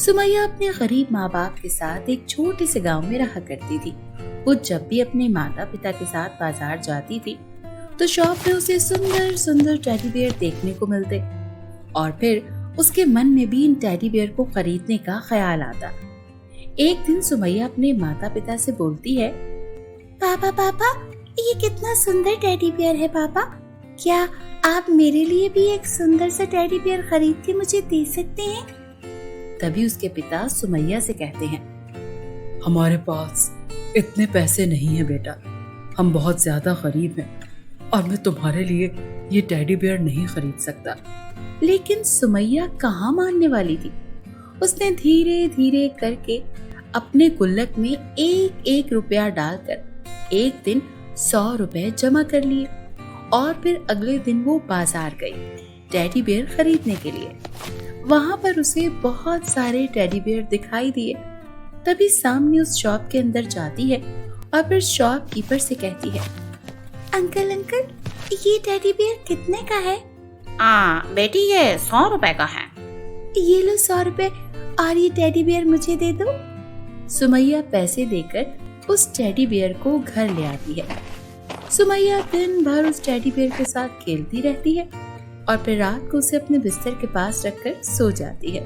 सुमैया अपने गरीब माँ बाप के साथ एक छोटे से गांव में रहा करती थी। वो जब भी अपने माता पिता के साथ बाजार जाती थी तो शॉप में उसे सुंदर सुंदर टेडी बियर देखने को मिलते और फिर उसके मन में भी इन टेडी बियर को खरीदने का ख्याल आता। एक दिन सुमैया अपने माता पिता से बोलती है, पापा पापा, ये कितना सुंदर टेडी बियर है पापा, क्या आप मेरे लिए भी एक सुंदर सा टेडी बियर खरीद के मुझे दे सकते हैं? तभी उसके पिता सुमैया से कहते हैं, हमारे पास इतने पैसे नहीं है बेटा, हम बहुत ज्यादा गरीब हैं और मैं तुम्हारे लिए ये टेडी बियर नहीं खरीद सकता। लेकिन सुमैया कहाँ मानने वाली थी। उसने धीरे धीरे करके अपने गुल्लक में एक एक रुपया डालकर एक दिन 100 रुपए जमा कर लिए और फिर अगले दिन वो बाजार गई टेडी बियर खरीदने के लिए। वहां पर उसे बहुत सारे टेडी बियर दिखाई दिए। तभी सामने उस शॉप के अंदर जाती है और फिर शॉपकीपर से कहती है, अंकल अंकल, ये टेडी बियर कितने का है? बेटी, ये 100 रुपए का है। ये लो 100 रुपए और ये टेडी बियर मुझे दे दो। सुमैया पैसे देकर उस टेडी बियर को घर ले आती है। सुमैया दिन भर उस टेडी बियर के साथ खेलती रहती है और फिर रात को उसे अपने बिस्तर के पास रखकर सो जाती है।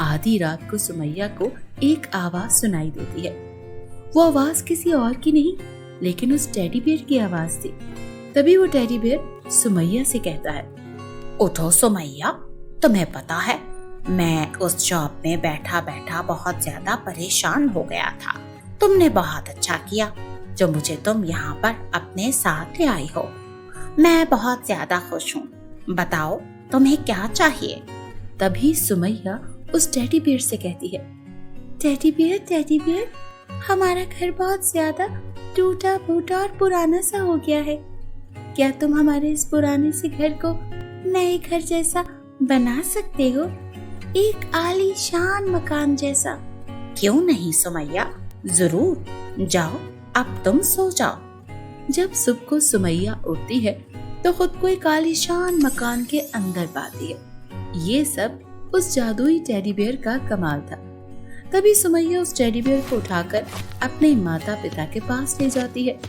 आधी रात को सुमैया को एक आवाज सुनाई देती है। वो आवाज किसी और की नहीं लेकिन उस टेडी बियर की आवाज थी। तभी वो टेडी बियर सुमैया से कहता है, उठो सुमैया, तुम्हें पता है मैं उस शॉप में बैठा बैठा बहुत ज्यादा परेशान हो गया था। तुमने बहुत अच्छा किया जो मुझे तुम यहाँ पर अपने साथ ले आई हो। मैं बहुत ज्यादा खुश हूँ। बताओ तुम्हें क्या चाहिए? तभी सुमैया उस टेडी बियर से कहती है, टेडी बियर, हमारा घर बहुत ज्यादा टूटा फूटा और पुराना सा हो गया है। क्या तुम हमारे इस पुराने से घर को नए घर जैसा बना सकते हो, एक आलीशान मकान जैसा? क्यों नहीं सुमैया, जरूर। जाओ अब तुम सो जाओ। जब सुबह को सुमैया उठती है तो खुद को एक आलीशान मकान के अंदर पाती है। ये सब उस जादुई टेडी बियर का कमाल था। तभी सुमैया उस टेडी बियर को उठाकर अपने माता पिता के पास ले जाती है।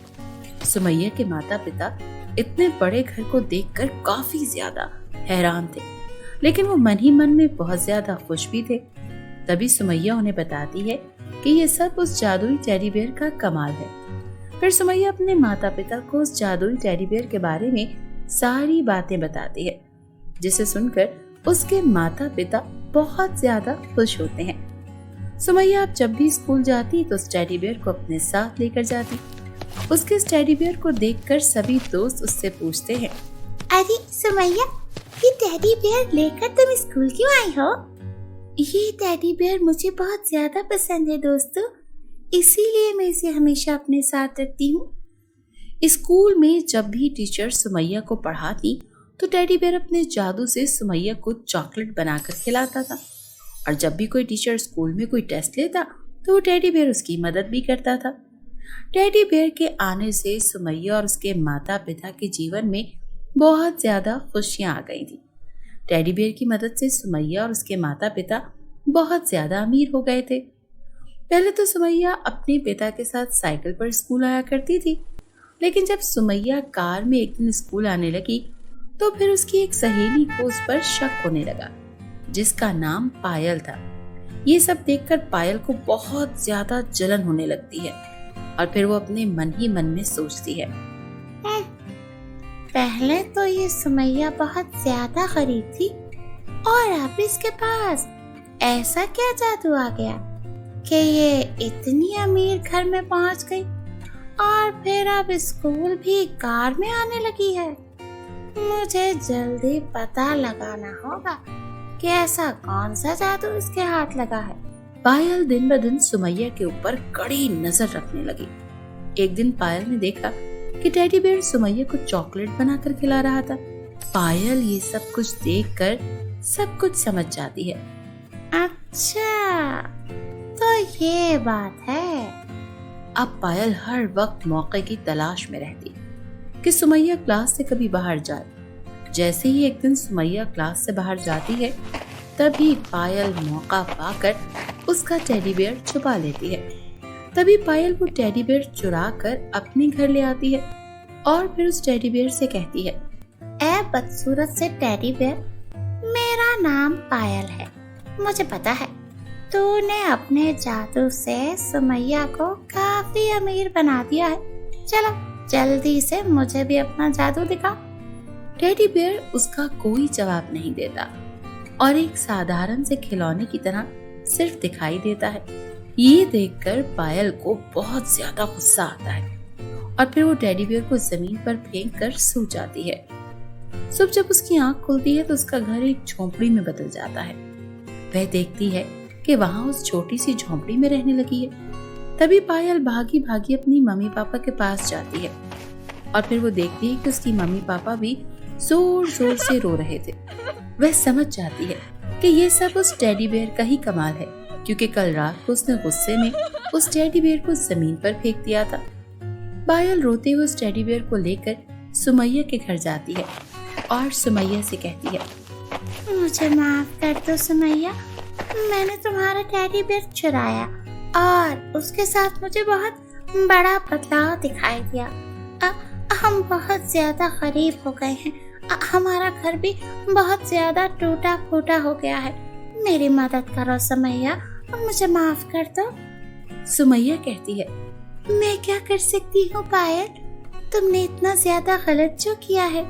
सुमैया के माता पिता इतने बड़े घर को देखकर काफी ज्यादा हैरान थे, लेकिन वो मन ही मन में बहुत ज्यादा खुश भी थे। तभी सुमैया उन्हें बताती है कि ये सब उस जादुई टेडी बियर का कमाल है। फिर सुमैया अपने माता पिता को उस जादुई टेडी बियर के बारे में सारी बातें बताती है, जिसे सुनकर उसके माता पिता बहुत ज्यादा खुश होते हैं। सुमैया अब जब भी स्कूल जाती तो उस टेडी बियर को अपने साथ लेकर जाती। उसके इस टेडी बियर को देखकर सभी दोस्त उससे पूछते हैं, अरे सुमैया, ये टेडी बियर लेकर तुम स्कूल क्यों आई हो? ये टेडी बियर मुझे बहुत ज्यादा पसंद है दोस्तों, इसीलिए मैं इसे हमेशा अपने साथ रखती हूँ। स्कूल में जब भी टीचर सुमैया को पढ़ाती तो टेडी बियर अपने जादू से सुमैया को चॉकलेट बनाकर खिलाता था और जब भी कोई टीचर स्कूल में कोई टेस्ट लेता तो वो टेडी बियर उसकी मदद भी करता था। टेडी बियर के आने से सुमैया और उसके माता पिता के जीवन में बहुत ज्यादा खुशियां आ गई थी। टेडी बियर की मदद से सुमैया और उसके माता पिता बहुत ज्यादा अमीर हो गए थे। पहले तो सुमैया अपने पिता के साथ साइकिल पर स्कूल आया करती थी, लेकिन जब सुमैया कार में एक दिन स्कूल आने लगी तो फिर उसकी एक सहेली को उस पर शक होने लगा, जिसका नाम पायल था। ये सब देखकर पायल को बहुत ज्यादा जलन होने लगती है और फिर वो अपने मन ही मन में सोचती है, पहले तो ये सुमैया बहुत ज्यादा गरीब थी और अब इसके पास ऐसा क्या जादू आ गया कि ये इतनी अमीर घर में पहुंच गई और फिर अब स्कूल भी कार में आने लगी है। मुझे जल्दी पता लगाना होगा कि ऐसा कौन सा जादू इसके हाथ लगा है। पायल दिन ब दिन सुमैया के ऊपर कड़ी नजर रखने लगी। एक दिन पायल ने देखा कि टेडी बियर सुमैया को चॉकलेट बनाकर खिला रहा था। पायल ये सब कुछ देखकर सब कुछ समझ जाती है। अच्छा, तो ये बात है। अब पायल हर वक्त मौके की तलाश में रहती कि सुमैया क्लास से कभी बाहर जाए। जैसे ही एक दिन सुमैया क्लास से बाहर जाती है तभी पायल मौका पाकर उसका टेडी बेयर छुपा लेती है। तभी पायल वो टेडी बेयर चुरा कर अपने घर ले आती है और फिर उस टेडी बेयर से कहती है, ए बदसूरत से टेडी बेयर, मेरा नाम पायल है। मुझे पता है तूने अपने जादू से सुमैया को काफी अमीर बना दिया है। चलो जल्दी से मुझे भी अपना जादू दिखा। टेडी बेयर उसका कोई जवाब नहीं देता और एक साधारण से खिलौने की तरह सिर्फ दिखाई देता है। ये देखकर पायल को बहुत ज्यादा गुस्सा आता है और फिर वो टेडी बेयर को जमीन पर फेंक कर सो जाती है। सुबह जब उसकी आंख खुलती है तो उसका घर एक झोंपड़ी में बदल जाता है। वह देखती है कि वहां उस छोटी सी झोंपड़ी में रहने लगी है। तभी पायल भागी भागी अपनी मम्मी पापा के पास जाती है और फिर वो देखती है कि उसकी मम्मी पापा भी जोर जोर से रो रहे थे। वह समझ जाती है कि ये सब उस टेडी बेयर का ही कमाल है, क्योंकि कल रात को उसने गुस्से में उस टेडी बेयर को जमीन पर फेंक दिया था। पायल रोते हुए उस टेडी बेयर को लेकर सुमैया के घर जाती है और सुमैया से कहती है, मुझे माफ कर दो सुमैया, मैंने तुम्हारा टेडी बेयर चुराया और उसके साथ मुझे बहुत बड़ा बदलाव दिखाई दिया। हम बहुत ज्यादा गरीब हो गए हैं। हमारा घर भी बहुत ज्यादा टूटा फूटा हो गया है। मेरी मदद करो सुमैया, मुझे माफ कर दो। सुमैया कहती है, मैं क्या कर सकती हूँ पायल, तुमने इतना ज्यादा गलत जो किया है।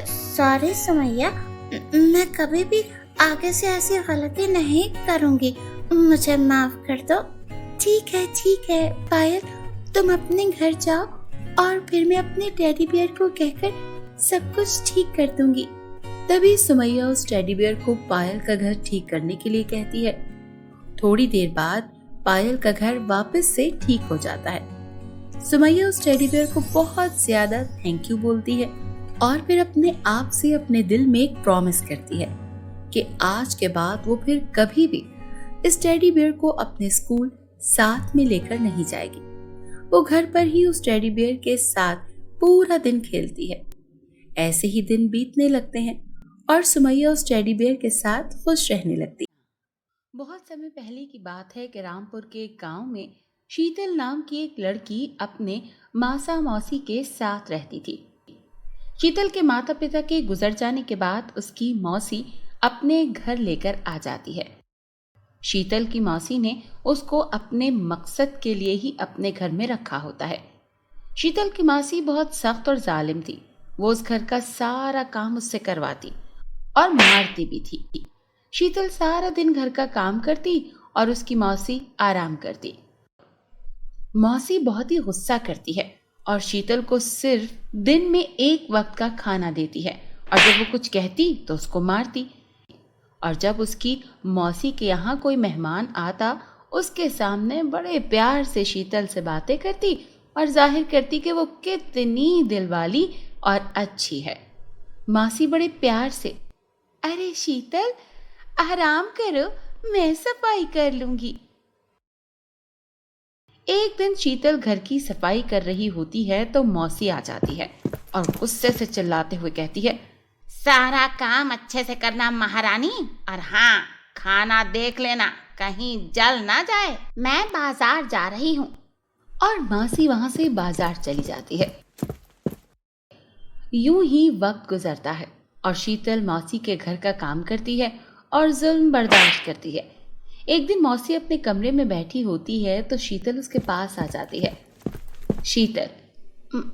सॉरी सुमैया, मैं कभी भी आगे से ऐसी गलती नहीं करूँगी, मुझे माफ कर दो। ठीक है पायल, तुम अपने घर जाओ और फिर मैं अपने टेडी बियर को कहकर सब कुछ ठीक कर दूंगी। तभी सुमैया उस टेडी बियर को पायल का घर ठीक करने के लिए कहती है। थोड़ी देर बाद पायल का घर वापस से ठीक हो जाता है। सुमैया उस टेडी बियर को बहुत ज्यादा थैंक यू बोलती है और फिर अपने आप से अपने दिल में एक प्रॉमिस करती है कि आज के बाद वो फिर कभी भी इस टेडी बियर को अपने स्कूल साथ में लेकर नहीं जाएगी। वो घर पर ही उस टेडी बियर के साथ पूरा दिन खेलती है। ऐसे ही दिन बीतने लगते हैं और सुमैया उस टेडी बियर के साथ खुश रहने लगती है। बहुत समय पहले की बात है कि रामपुर के एक गांव में शीतल नाम की एक लड़की अपने मासा मौसी के साथ रहती थी। शीतल के माता पिता के गुजर जाने के बाद उसकी मौसी अपने घर लेकर आ जाती है। शीतल की मौसी ने उसको अपने मकसद के लिए ही अपने घर में रखा होता है। शीतल की मौसी बहुत सख्त और जालिम थी। वो उस घर का सारा काम उससे करवाती और मारती भी थी। शीतल सारा दिन घर का काम करती और उसकी मौसी आराम करती। मौसी बहुत ही गुस्सा करती है और शीतल को सिर्फ दिन में एक वक्त का खाना देती है और जब वो कुछ कहती तो उसको मारती। और जब उसकी मौसी के यहाँ कोई मेहमान आता उसके सामने बड़े प्यार से शीतल से बातें करती और जाहिर करती कि वो कितनी दिलवाली और अच्छी है। मौसी बड़े प्यार से, अरे शीतल आराम करो, मैं सफाई कर लूंगी। एक दिन शीतल घर की सफाई कर रही होती है तो मौसी आ जाती है और गुस्से से चिल्लाते हुए कहती है, सारा काम अच्छे से करना महारानी, और हाँ खाना देख लेना कहीं जल ना जाए, मैं बाजार जा रही हूँ। और मौसी वहां से बाजार चली जाती है। यूं ही वक्त गुजरता है और शीतल मौसी के घर का काम करती है और जुल्म बर्दाश्त करती है। एक दिन मौसी अपने कमरे में बैठी होती है तो शीतल उसके पास आ जाती है। शीतल,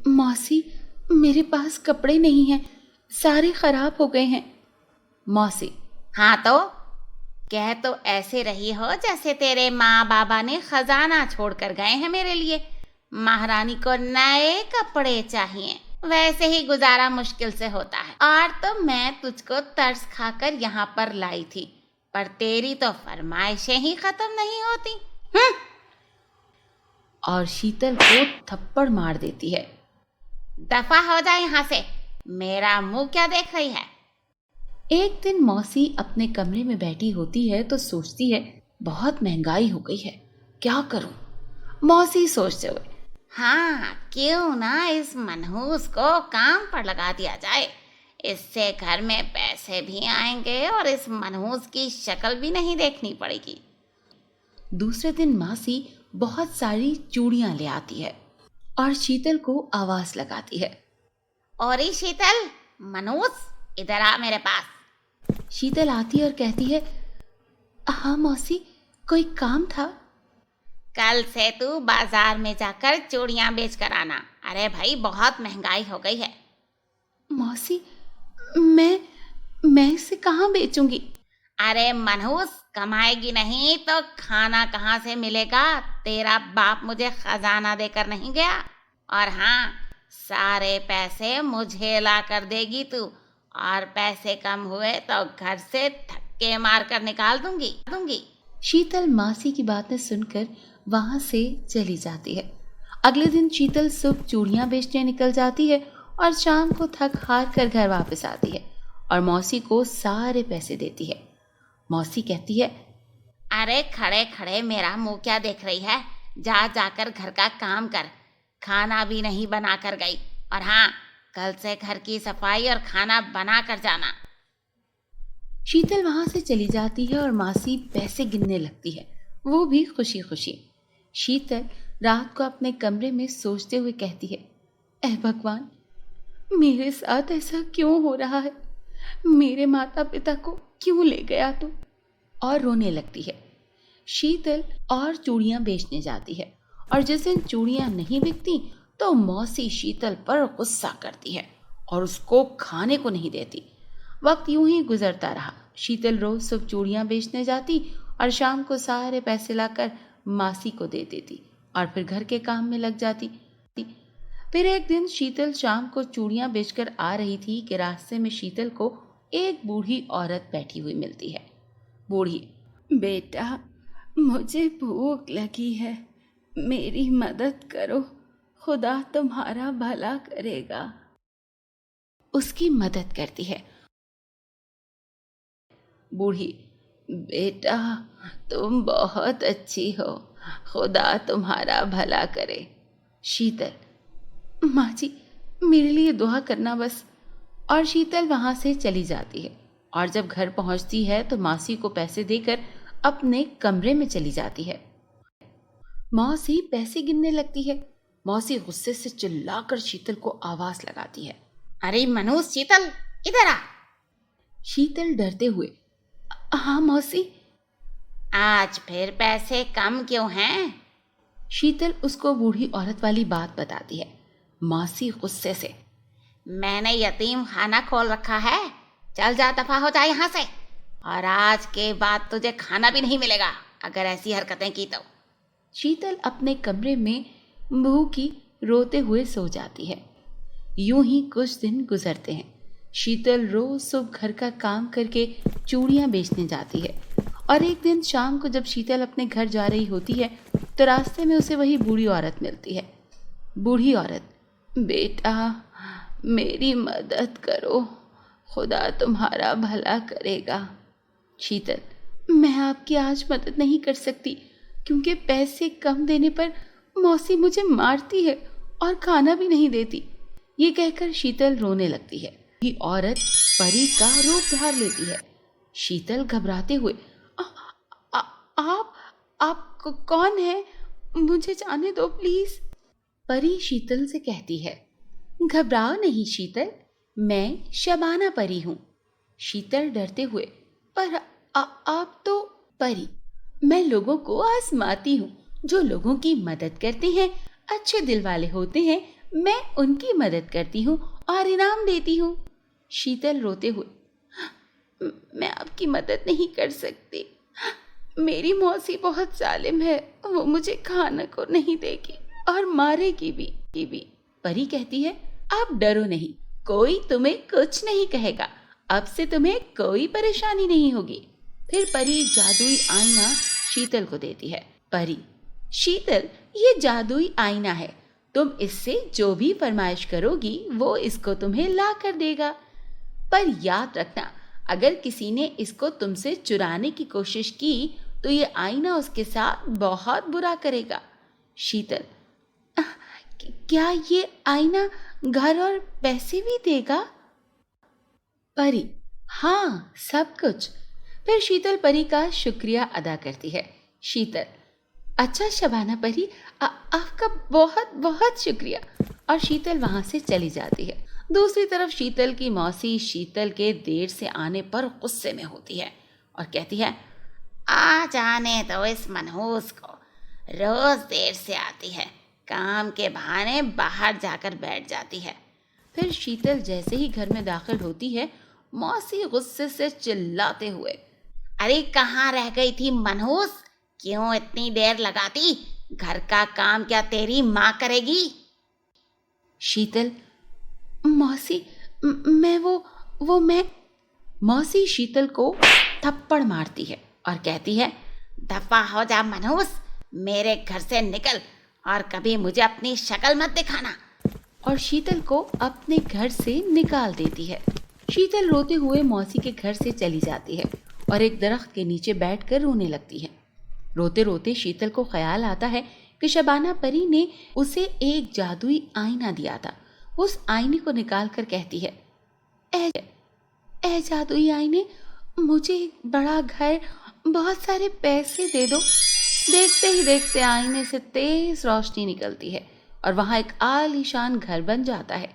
मौसी मेरे पास कपड़े नहीं हैं, सारे खराब हो गए हैं। मौसी, हाँ तो कह तो ऐसे रही हो जैसे तेरे माँ बाबा ने खजाना छोड़ कर गए हैं मेरे लिए। महारानी को नए कपड़े चाहिए, वैसे ही गुजारा मुश्किल से होता है। और तो मैं तुझको तरस खाकर यहाँ पर लाई थी, पर तेरी तो फरमाइशें ही खत्म नहीं होती। और शीतल को थप्पड़ मार देती है। दफा हो जाए यहाँ से, मेरा मुंह क्या देख रही है। एक दिन मौसी अपने कमरे में बैठी होती है तो सोचती है बहुत महंगाई हो गई है, क्या करूं। मौसी सोचते हुए, हाँ क्यों ना इस मनहूस को काम पर लगा दिया जाए, इससे घर में पैसे भी आएंगे और इस मनहूस की शक्ल भी नहीं देखनी पड़ेगी। दूसरे दिन मासी बहुत सारी चूड़ियां ले आती है और शीतल को आवाज लगाती है। और शीतल, मनहूस, इधर आ मेरे पास। शीतल आती है और कहती है, हाँ मौसी, कोई काम था? कल से तू बाजार में जाकर चूड़ियां बेच कर आना। अरे भाई, बहुत महंगाई हो गई है। मौसी, मैं इसे कहाँ बेचूंगी? अरे मनहूस, कमाएगी नहीं तो खाना कहाँ से मिलेगा? तेरा बाप मुझे खजाना देकर नहीं गया। और हाँ, सारे पैसे मुझे ला कर देगी तू, और पैसे कम हुए तो घर से धक्के मार कर निकाल दूंगी। शीतल मासी की बातें सुनकर वहां से चली जाती है। अगले दिन शीतल सुबह चूड़ियां बेचने निकल जाती है और शाम को थक हार कर घर वापस आती है और मौसी को सारे पैसे देती है। मौसी कहती है, अरे खड़े खड़े मेरा मुंह क्या देख रही है? जा जाकर घर का काम कर। खाना भी नहीं बना कर गई। और हाँ, कल से घर की सफाई और खाना बना कर जाना। शीतल वहां से चली जाती है और मासी पैसे गिनने लगती है, वो भी खुशी खुशी। शीतल रात को अपने कमरे में सोचते हुए कहती है, ऐ भगवान, मेरे साथ ऐसा क्यों हो रहा है? मेरे माता पिता को क्यों ले गया तू? और रोने लगती है। शीतल और चूड़ियां बेचने जाती है और जिस दिन चूड़ियां नहीं बिकती तो मौसी शीतल पर गुस्सा करती है और उसको खाने को नहीं देती। वक्त यूं ही गुजरता रहा। शीतल रोज सुबह चूड़ियां बेचने जाती और शाम को सारे पैसे लाकर मासी को दे देती और फिर घर के काम में लग जाती। फिर एक दिन शीतल शाम को चूड़ियां बेचकर आ रही थी कि रास्ते में शीतल को एक बूढ़ी औरत बैठी हुई मिलती है। बूढ़ी, बेटा, मुझे भूख लगी है, मेरी मदद करो, खुदा तुम्हारा भला करेगा। उसकी मदद करती है। बूढ़ी, बेटा, तुम बहुत अच्छी हो, खुदा तुम्हारा भला करे। शीतल, माँ जी, मेरे लिए दुआ करना बस। और शीतल वहां से चली जाती है और जब घर पहुंचती है तो मासी को पैसे देकर अपने कमरे में चली जाती है। मौसी पैसे गिनने लगती है। मौसी गुस्से से चिल्लाकर शीतल को आवाज लगाती है, अरे मनोज, शीतल, इधर आ। शीतल डरते हुए, हाँ मौसी। आज फिर पैसे कम क्यों हैं? शीतल उसको बूढ़ी औरत वाली बात बताती है। मौसी गुस्से से, मैंने यतीम खाना खोल रखा है, चल जा, दफा हो जा यहाँ से, और आज के बाद तुझे खाना भी नहीं मिलेगा अगर ऐसी हरकतें की तो। शीतल अपने कमरे में भूखी रोते हुए सो जाती है। यूं ही कुछ दिन गुजरते हैं। शीतल रोज सुबह घर का काम करके चूड़ियां बेचने जाती है और एक दिन शाम को जब शीतल अपने घर जा रही होती है तो रास्ते में उसे वही बूढ़ी औरत मिलती है। बूढ़ी औरत, बेटा, मेरी मदद करो, खुदा तुम्हारा भला करेगा। शीतल, मैं आपकी आज मदद नहीं कर सकती क्योंकि पैसे कम देने पर मौसी मुझे मारती है और खाना भी नहीं देती। ये कहकर शीतल रोने लगती है। ये औरत परी का रूप धार लेती है। शीतल घबराते हुए, आप कौन है? मुझे जाने दो प्लीज। परी शीतल से कहती है, घबराओ नहीं शीतल, मैं शबाना परी हूँ। शीतल डरते हुए, पर आप तो? परी, मैं लोगों को आजमाती हूँ, जो लोगों की मदद करते हैं, अच्छे दिल वाले होते हैं, मैं उनकी मदद करती हूँ और इनाम देती हूँ। शीतल रोते हुए, मैं आपकी मदद नहीं कर सकती, मेरी मौसी बहुत जालिम है, वो मुझे खाने को नहीं देगी और मारेगी भी। परी कहती है, आप डरो नहीं, कोई तुम्हें कुछ नहीं कहेगा, अब से तुम्हें कोई परेशानी नहीं होगी। फिर परी जादुई आईना शीतल को देती है। परी, शीतल, ये जादुई आईना है, तुम इससे जो भी फरमाइश करोगी वो इसको तुम्हें ला कर देगा, पर याद रखना, अगर किसी ने इसको तुमसे चुराने की कोशिश की तो ये आईना उसके साथ बहुत बुरा करेगा। शीतल, क्या ये आईना घर और पैसे भी देगा? परी, हाँ सब कुछ। फिर शीतल परी का शुक्रिया अदा करती है। शीतल, अच्छा शबाना परी, आपका बहुत बहुत शुक्रिया। और शीतल वहां से चली जाती है। दूसरी तरफ शीतल की मौसी शीतल के देर से आने पर गुस्से में होती है और कहती है, आ जाने दो इस मनहूस को, रोज देर से आती है, काम के बहाने बाहर जाकर बैठ जाती है। फिर शीतल जैसे ही घर में दाखिल होती है, मौसी गुस्से से चिल्लाते हुए, अरे कहाँ रह गई थी मनहूस, क्यों इतनी देर लगाती, घर का काम क्या तेरी माँ करेगी? शीतल, मौसी मैं मौसी शीतल को थप्पड़ मारती है और कहती है, दफा हो जा मनहूस, मेरे घर से निकल और कभी मुझे अपनी शक्ल मत दिखाना। और शीतल को अपने घर से निकाल देती है। शीतल रोते हुए मौसी के घर से चली जाती है और एक दरख्त के नीचे बैठकर रोने लगती है। रोते रोते शीतल को ख्याल आता है कि शबाना परी ने उसे एक जादुई आईना दिया था। उस आईने को निकाल कर कहती है, ए जादुई आईने, मुझे एक बड़ा घर, बहुत सारे पैसे दे दो। देखते ही देखते आईने से तेज रोशनी निकलती है और वहां एक आलीशान घर बन जाता है।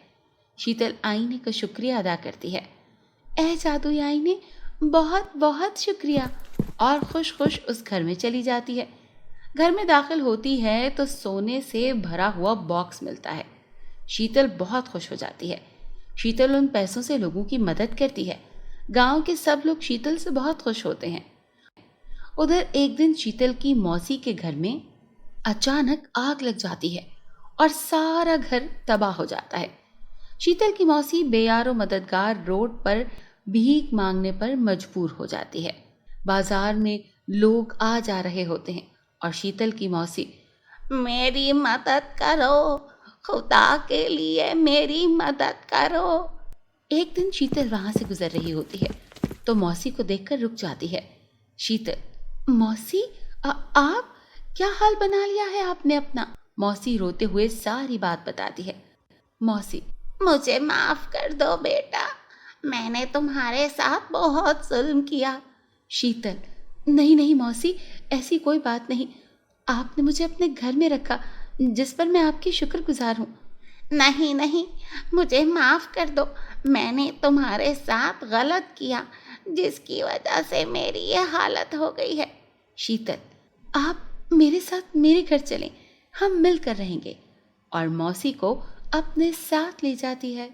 शीतल आईने का शुक्रिया अदा करती है। ए जादुई आईने, बहुत बहुत शुक्रिया। और खुश खुश उस घर में चली जाती है। घर में दाखिल होती है तो सोने से भरा हुआ बॉक्स मिलता है। शीतल बहुत खुश हो जाती है। शीतल उन पैसों से लोगों की मदद करती है। गांव के सब लोग शीतल से बहुत खुश होते हैं। उधर एक दिन शीतल की मौसी के घर में अचानक आग लग जाती है और सारा घर तबाह हो जाता है। शीतल की मौसी बेयारो मददगार रोड पर भीख मांगने पर मजबूर हो जाती है। बाजार में लोग आ जा रहे होते हैं और शीतल की मौसी, मेरी मदद करो, खुदा के लिए मेरी मदद करो। एक दिन शीतल वहां से गुजर रही होती है तो मौसी को देखकर रुक जाती है। शीतल, मौसी, आप क्या हाल बना लिया है आपने अपना? मौसी रोते हुए सारी बात बताती है। मौसी, मुझे माफ कर दो बेटा, मैंने तुम्हारे साथ बहुत जुल्म किया। शीतल, नहीं नहीं मौसी, ऐसी कोई बात नहीं। आपने मुझे अपने घर में रखा, जिस पर मैं आपकी शुक्रगुजार हूँ। नहीं नहीं, मुझे माफ कर दो, मैंने तुम्हारे साथ गलत किया, जिसकी वजह से मेरी ये हालत हो गई है। शीतल, आप मेरे साथ मेरे घर चलें, हम मिलकर रहेंगे। और मौसी को अपने साथ ले जाती है।